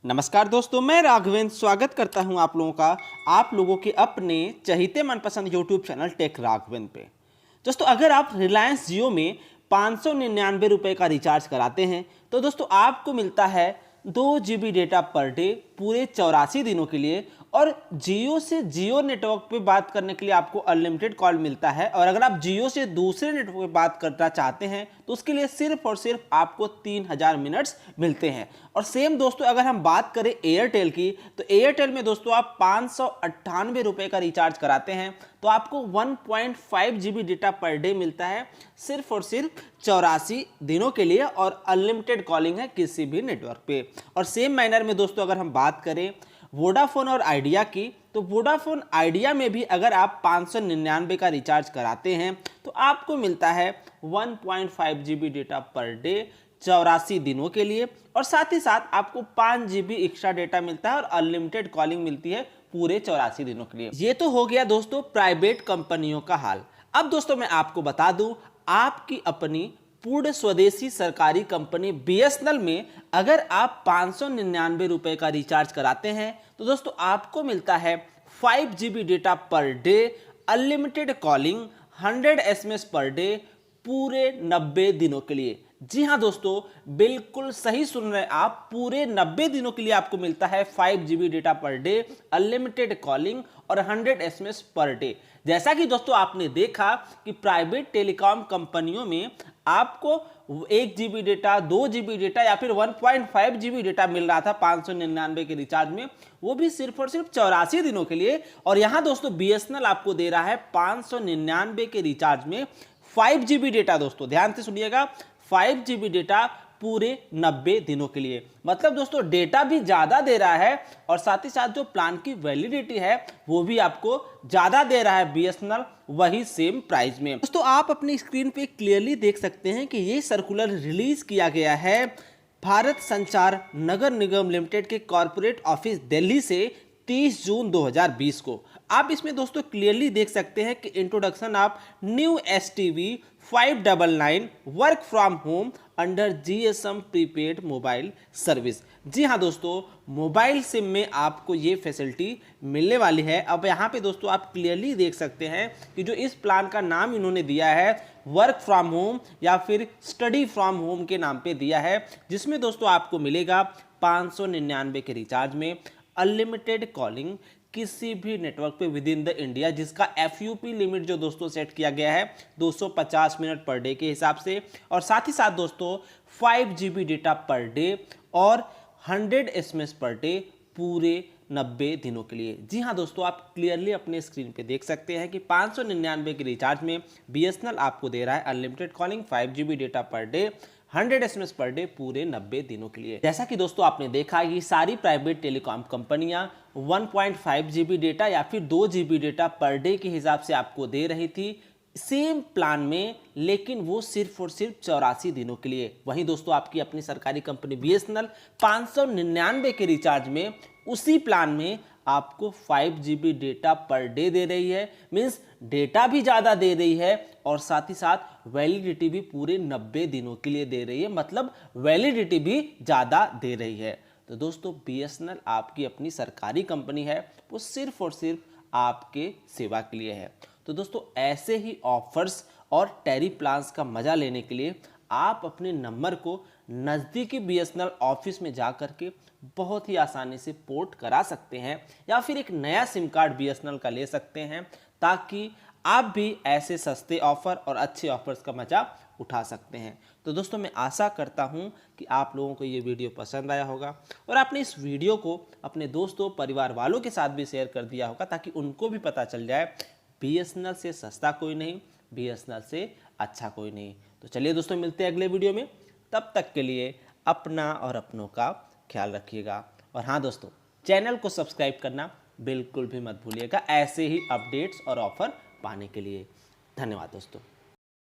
नमस्कार दोस्तों, मैं राघवेंद्र स्वागत करता हूं आप लोगों का आप लोगों के अपने चहीते मनपसंद यूट्यूब चैनल टेक राघवेंद्र पे। दोस्तों, अगर आप रिलायंस जियो में 599 रुपये का रिचार्ज कराते हैं तो दोस्तों आपको मिलता है 2 GB डेटा पर डे पूरे 84 दिनों के लिए। और जियो से जियो नेटवर्क पे बात करने के लिए आपको अनलिमिटेड कॉल मिलता है। और अगर आप जियो से दूसरे नेटवर्क पे बात करना चाहते हैं तो उसके लिए सिर्फ और सिर्फ आपको 3000 मिनट्स मिलते हैं। और सेम दोस्तों, अगर हम बात करें एयरटेल की तो एयरटेल में दोस्तों आप 598 रुपये का रिचार्ज कराते हैं तो आपको 1.5 GB डेटा पर डे मिलता है सिर्फ और सिर्फ 84 दिनों के लिए। और अनलिमिटेड कॉलिंग है किसी भी नेटवर्क पे। और सेम मैनर में दोस्तों, अगर हम बात करें वोडाफोन और आइडिया की तो वोडाफोन आइडिया में भी अगर आप 599 का रिचार्ज कराते हैं तो आपको मिलता है 1.5 GB डेटा पर डे 84 दिनों के लिए। और साथ ही साथ आपको 5 GB एक्स्ट्रा डेटा मिलता है और अनलिमिटेड कॉलिंग मिलती है पूरे 84 दिनों के लिए। ये तो हो गया दोस्तों प्राइवेट कंपनियों का हाल। अब दोस्तों मैं आपको बता दूं, आपकी अपनी पूर्ण स्वदेशी सरकारी कंपनी बीएसएनएल में अगर आप 599 रुपये का रिचार्ज कराते हैं तो दोस्तों आपको मिलता है 5 GB data per day, unlimited calling, 100 SMS per day पूरे 90 दिनों के लिए। जी हाँ दोस्तों, बिल्कुल सही सुन रहे हैं आप, पूरे 90 दिनों के लिए आपको मिलता है 5 GB data per day, unlimited calling और 100 SMS पर डे। जैसा कि दोस्तों आपने देखा कि प्राइवेट टेलीकॉम कंपनियों में आपको 1 GB डेटा, 2 GB डेटा या फिर 1.5 GB डेटा मिल रहा था 599 के रिचार्ज में, वो भी सिर्फ और सिर्फ 84 दिनों के लिए। और यहाँ दोस्तों बीएसएनएल आपको दे रहा है 599 के रिचार्ज में 5 GB डेटा। दोस्तों ध्यान से सुनिएगा, 5 GB डेटा पूरे 90 दिनों के लिए। मतलब दोस्तों डेटा भी ज्यादा दे रहा है और साथ ही साथ जो प्लान की वैलिडिटी है वो भी आपको ज्यादा दे रहा है बीएसएनएल, वही सेम प्राइस में। दोस्तों आप अपनी स्क्रीन पे क्लियरली देख सकते हैं कि ये सर्कुलर रिलीज किया गया है भारत संचार नगर निगम लिमिटेड के कॉर्पोरेट ऑफिस दिल्ली से 30 जून 2020 को। आप इसमें दोस्तों क्लियरली देख सकते हैं कि introduction of new STV 599 work from home under GSM prepaid mobile service. जी हाँ दोस्तों, मोबाइल सिम में आपको ये फैसिलिटी मिलने वाली है। अब यहाँ पे दोस्तों आप क्लियरली देख सकते हैं कि जो इस प्लान का नाम इन्होंने दिया है वर्क फ्रॉम होम या फिर स्टडी फ्रॉम होम के नाम पे दिया है, जिसमें दोस्तों आपको मिलेगा 599 के रिचार्ज में अनलिमिटेड कॉलिंग किसी भी नेटवर्क पे विद इन द इंडिया, जिसका FUP लिमिट जो दोस्तों सेट किया गया है 250 मिनट पर डे के हिसाब से। और साथ ही साथ दोस्तों 5 GB डेटा पर डे और 100 SMS पर डे पूरे 90 दिनों के लिए। जी हाँ दोस्तों, आप क्लियरली अपने स्क्रीन पे देख सकते हैं कि 599 के रिचार्ज में बीएसएनएल आपको दे रहा है unlimited calling, 5 GB data per day, 100 SMS per day पूरे 90 दिनों के लिए। जैसा कि दोस्तों आपने देखा ये सारी प्राइवेट टेलीकॉम कंपनियां 1.5 GB डेटा या फिर 2 GB डेटा पर डे के हिसाब से आपको दे रही थी सेम प्लान में, लेकिन वो सिर्फ और सिर्फ 84 दिनों के लिए। वहीं दोस्तों आपकी अपनी सरकारी कंपनी बीएसएनएल 599 के रिचार्ज में उसी प्लान में आपको 5 GB data per day they रही है। मींस डेटा भी ज़्यादा दे रही है और साथ ही साथ वैलिडिटी भी पूरे 90 दिनों के लिए दे रही है, मतलब वैलिडिटी भी ज़्यादा दे रही है। तो दोस्तों बीएसएनएल आपकी अपनी सरकारी कंपनी है, वो सिर्फ और सिर्फ आपके सेवा के लिए है। तो दोस्तों ऐसे ही ऑफर्स और टैरिफ प्लान्स का मजा लेने के लिए आप अपने नंबर को नज़दीकी बीएसएनएल ऑफिस में जा कर के बहुत ही आसानी से पोर्ट करा सकते हैं या फिर एक नया सिम कार्ड बीएसएनएल का ले सकते हैं, ताकि आप भी ऐसे सस्ते ऑफर और अच्छे ऑफर्स का मजा उठा सकते हैं। तो दोस्तों मैं आशा करता हूं कि आप लोगों को ये वीडियो पसंद आया होगा और आपने इस वीडियो को अपने दोस्तों परिवार वालों के साथ भी शेयर कर दिया होगा, ताकि उनको भी पता चल जाए बीएसएनएल से सस्ता कोई नहीं, बीएसएनएल से अच्छा कोई नहीं। तो चलिए दोस्तों मिलते हैं अगले वीडियो में, तब तक के लिए अपना और अपनों का ख्याल रखिएगा। और हाँ दोस्तों, चैनल को सब्सक्राइब करना बिल्कुल भी मत भूलिएगा ऐसे ही अपडेट्स और ऑफर पाने के लिए। धन्यवाद दोस्तों।